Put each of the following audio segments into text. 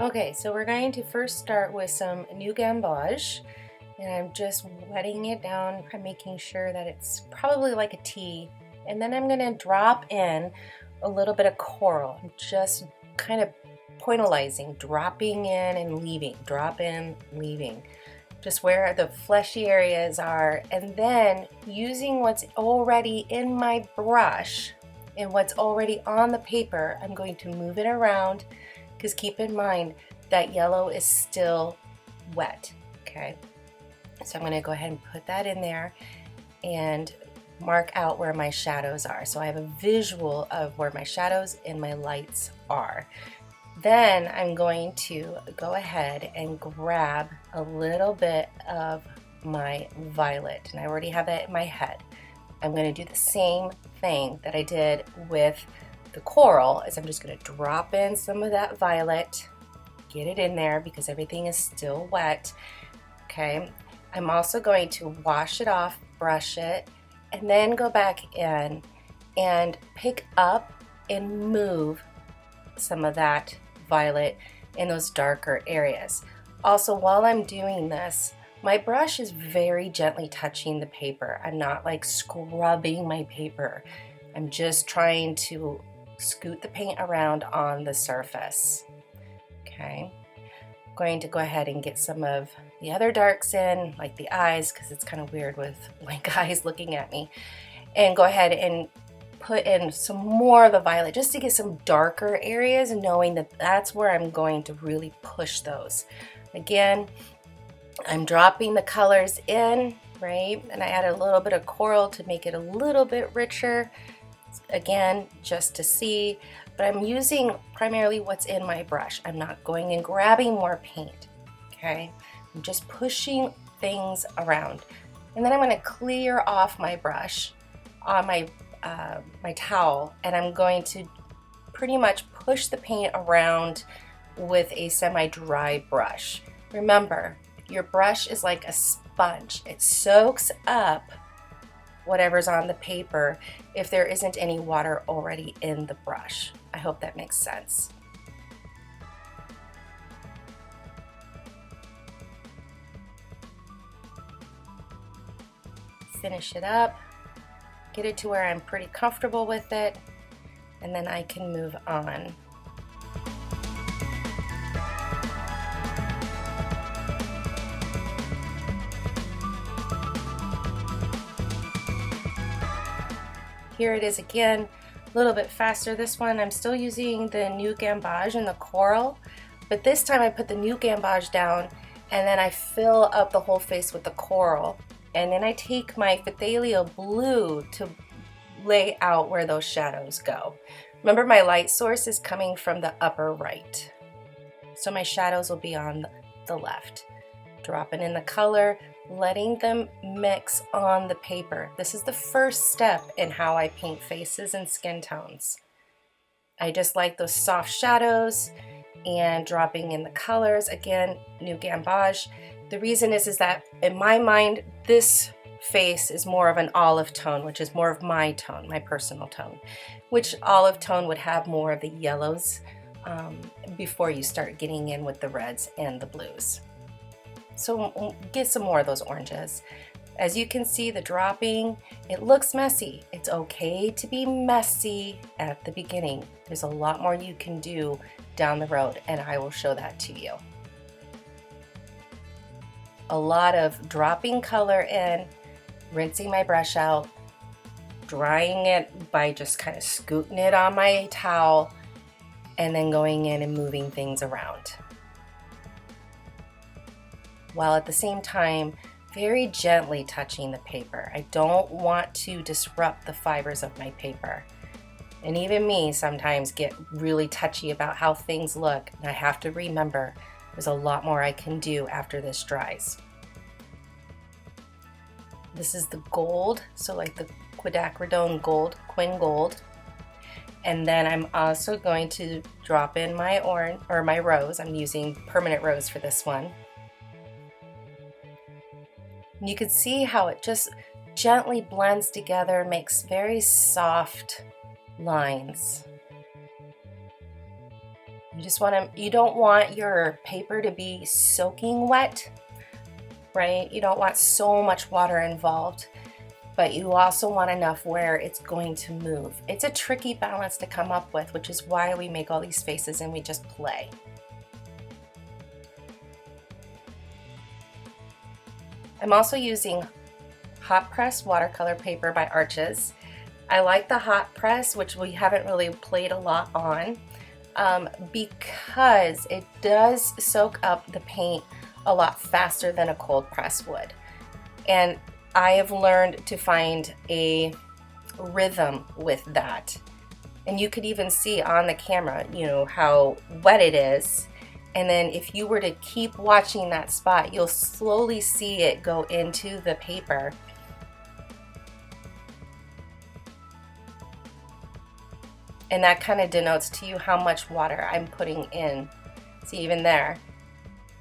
Okay, so we're going to first start with some new gamboge, and I'm just wetting it down. I'm making sure that it's probably like a tea, and then I'm going to drop in a little bit of coral. I'm just kind of pointillizing, dropping in and leaving, drop in, leaving, just where the fleshy areas are, and then using what's already in my brush and what's already on the paper, I'm going to move it around, because keep in mind that yellow is still wet, okay? So I'm gonna go ahead and put that in there and mark out where my shadows are. So I have a visual of where my shadows and my lights are. Then I'm going to go ahead and grab a little bit of my violet, and I already have that in my head. I'm going to do the same thing that I did with the coral, is I'm just going to drop in some of that violet, get it in there because everything is still wet. Okay, I'm also going to wash it off, brush it, and then go back in and pick up and move some of that violet in those darker areas. Also, while I'm doing this, my brush is very gently touching the paper. I'm not like scrubbing my paper. I'm just trying to scoot the paint around on the surface. Okay, I'm going to go ahead and get some of the other darks in, like the eyes, because it's kind of weird with blank eyes looking at me, and go ahead and put in some more of the violet just to get some darker areas, knowing that that's where I'm going to really push those. Again, I'm dropping the colors in, right? And I added a little bit of coral to make it a little bit richer. Again, just to see, but I'm using primarily what's in my brush. I'm not going and grabbing more paint, okay? I'm just pushing things around. And then I'm going to clear off my brush on my towel, and I'm going to pretty much push the paint around with a semi-dry brush. Remember, your brush is like a sponge. It soaks up whatever's on the paper if there isn't any water already in the brush. I hope that makes sense. Finish it up, get it to where I'm pretty comfortable with it, and then I can move on. Here it is again, a little bit faster. This one I'm still using the new gamboge and the coral, but this time I put the new gamboge down and then I fill up the whole face with the coral, and then I take my phthalo blue to lay out where those shadows go. Remember, my light source is coming from the upper right, so my shadows will be on the left. Dropping in the color, letting them mix on the paper. This is the first step in how I paint faces and skin tones. I just like those soft shadows and dropping in the colors. Again, new gamboge. The reason is that in my mind, this face is more of an olive tone, which is more of my tone, my personal tone, which olive tone would have more of the yellows before you start getting in with the reds and the blues. So get some more of those oranges. As you can see, the dropping, it looks messy. It's okay to be messy at the beginning. There's a lot more you can do down the road, and I will show that to you. A lot of dropping color in, rinsing my brush out, drying it by just kind of scooting it on my towel, and then going in and moving things around, while at the same time very gently touching the paper. I don't want to disrupt the fibers of my paper. And even me sometimes get really touchy about how things look, and I have to remember there's a lot more I can do after this dries. This is the gold, so like the quinacridone gold, quin gold. And then I'm also going to drop in my orange, or my rose. I'm using permanent rose for this one. You can see how it just gently blends together, makes very soft lines. You don't want your paper to be soaking wet, right? You don't want so much water involved, but you also want enough where it's going to move. It's a tricky balance to come up with, which is why we make all these faces and we just play. I'm also using hot press watercolor paper by Arches. I like the hot press, which we haven't really played a lot on, because it does soak up the paint a lot faster than a cold press would. And I have learned to find a rhythm with that. And you could even see on the camera, you know, how wet it is. And then if you were to keep watching that spot, you'll slowly see it go into the paper. And that kind of denotes to you how much water I'm putting in. See, even there,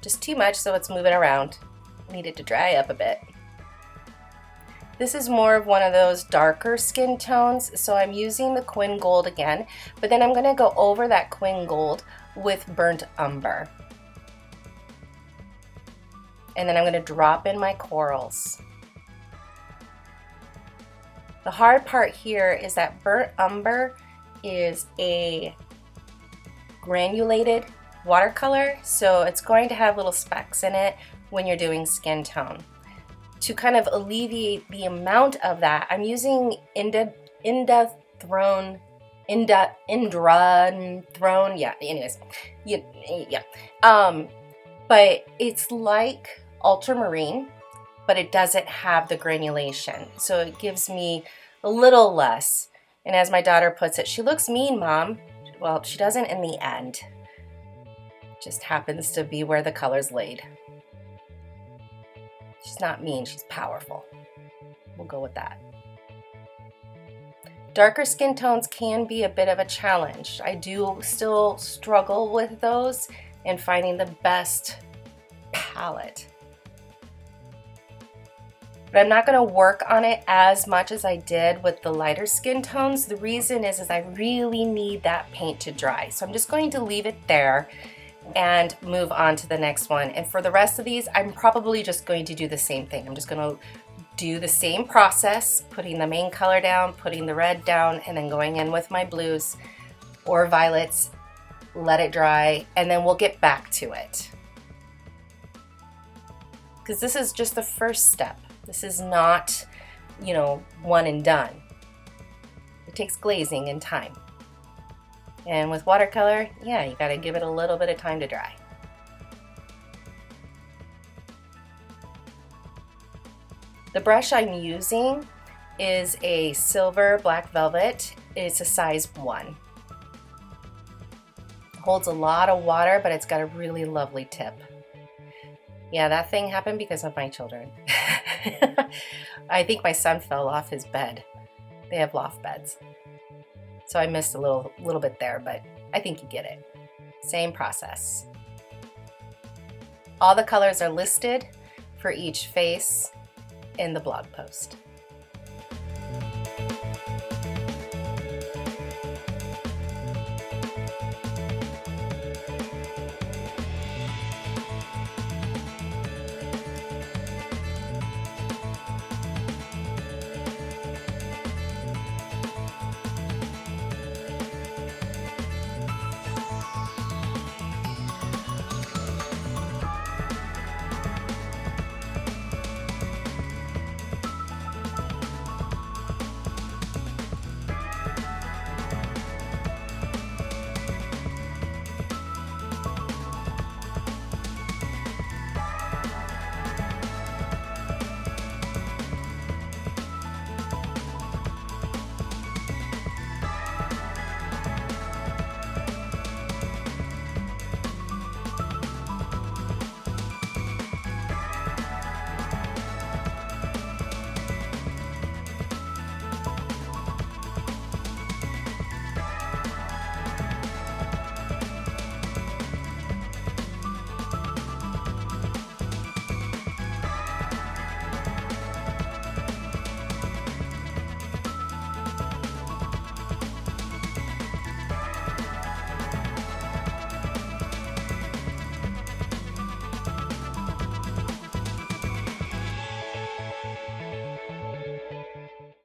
just too much, so it's moving around. Need it to dry up a bit. This is more of one of those darker skin tones, so I'm using the Quin Gold again, but then I'm gonna go over that Quin Gold with burnt umber. And then I'm gonna drop in my corals. The hard part here is that burnt umber is a granulated watercolor, so it's going to have little specks in it when you're doing skin tone. To kind of alleviate the amount of that, I'm using Indra Throne, yeah, anyways, yeah. But it's like ultramarine, but it doesn't have the granulation, so it gives me a little less. And as my daughter puts it, she looks mean, Mom. Well, she doesn't in the end. Just happens to be where the color's laid. She's not mean, she's powerful. We'll go with that. Darker skin tones can be a bit of a challenge. I do still struggle with those and finding the best palette. But I'm not going to work on it as much as I did with the lighter skin tones. The reason is I really need that paint to dry. So I'm just going to leave it there and move on to the next one. And for the rest of these, I'm probably just going to do the same thing. I'm just going to do the same process, putting the main color down, putting the red down, and then going in with my blues or violets, let it dry, and then we'll get back to it. Because this is just the first step. This is not, you know, one and done. It takes glazing and time. And with watercolor, yeah, you gotta give it a little bit of time to dry. The brush I'm using is a silver black velvet. It's a size 1. It holds a lot of water, but it's got a really lovely tip. Yeah, that thing happened because of my children. I think my son fell off his bed. They have loft beds. So I missed a little bit there, but I think you get it. Same process. All the colors are listed for each face in the blog post.